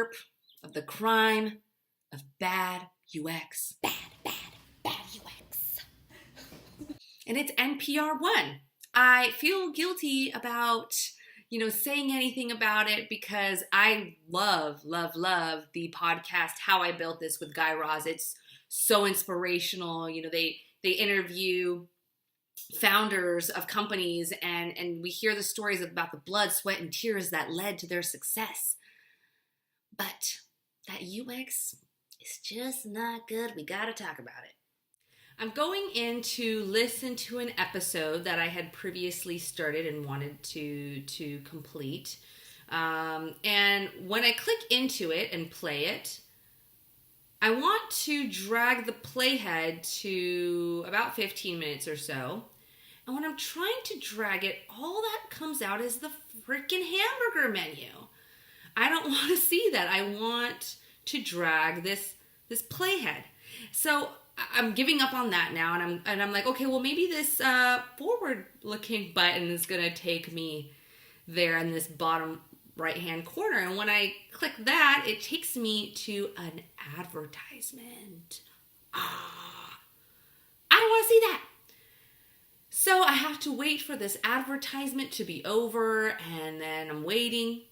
slurp of the crime of bad UX. Bad UX. And it's NPR One. I feel guilty about, saying anything about it because I love the podcast How I Built This with Guy Raz. It's so inspirational. They interview founders of companies and we hear the stories about the blood, sweat, and tears that led to their success. But that UX is just not good. We gotta talk about it. I'm going in to listen to an episode that I had previously started and wanted to complete. And when I click into it and play it, I want to drag the playhead to about 15 minutes or so. And when I'm trying to drag it, all that comes out is the freaking hamburger menu. I don't want to see that. I want to drag this playhead. So I'm giving up on that now, and I'm like, okay, well maybe this forward-looking button is gonna take me there in this bottom right-hand corner. And when I click that, it takes me to an advertisement. I don't want to see that. So I have to wait for this advertisement to be over, and then I'm waiting.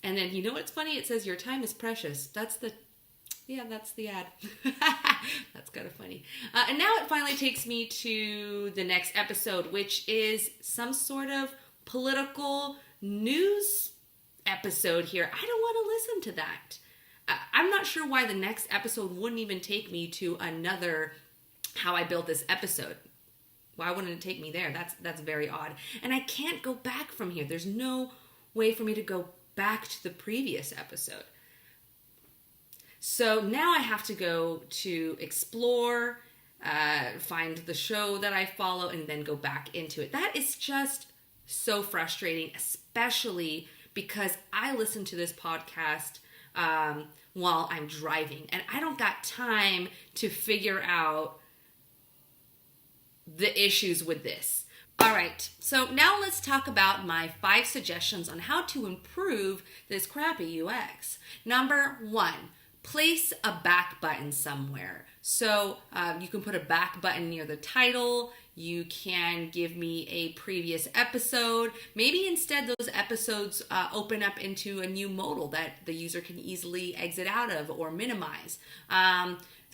And then, you know what's funny? It says your time is precious. That's the ad. That's kind of funny. And now it finally takes me to the next episode, which is some sort of political news episode here. I don't want to listen to that. I'm not sure why the next episode wouldn't even take me to another How I Built This episode. Why wouldn't it take me there? That's very odd. And I can't go back from here. There's no way for me to go back to the previous episode. So now I have to go to explore, find the show that I follow, and then go back into it. That is just so frustrating, especially because I listen to this podcast while I'm driving, and I don't got time to figure out the issues with this. All right, so now let's talk about my 5 suggestions on how to improve this crappy UX. Number 1, place a back button somewhere. So you can put a back button near the title. You can give me a previous episode. Maybe instead those episodes open up into a new modal that the user can easily exit out of or minimize.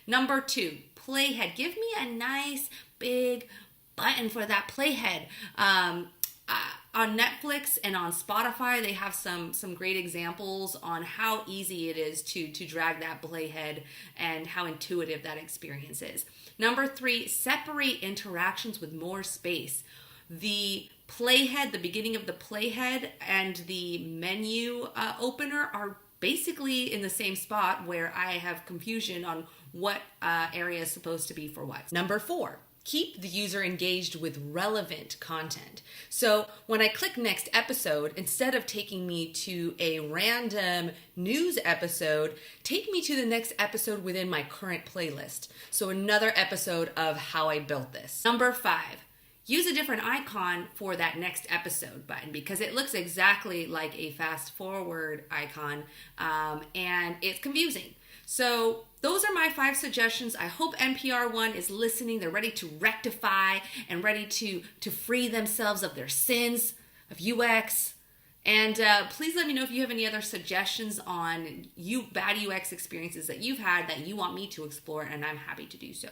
Number 2, playhead. Give me a nice big button for that playhead. On Netflix and on Spotify, they have some great examples on how easy it is to drag that playhead and how intuitive that experience is. Number 3, separate interactions with more space. The playhead, the beginning of the playhead and the menu opener are basically in the same spot where I have confusion on what area is supposed to be for what. Number 4, keep the user engaged with relevant content. So when I click next episode, instead of taking me to a random news episode, take me to the next episode within my current playlist. So another episode of How I Built This. Number 5, use a different icon for that next episode button because it looks exactly like a fast forward icon and it's confusing. So those are my 5 suggestions. I hope NPR One is listening. They're ready to rectify and ready to free themselves of their sins of UX. And please let me know if you have any other suggestions on bad UX experiences that you've had that you want me to explore, and I'm happy to do so.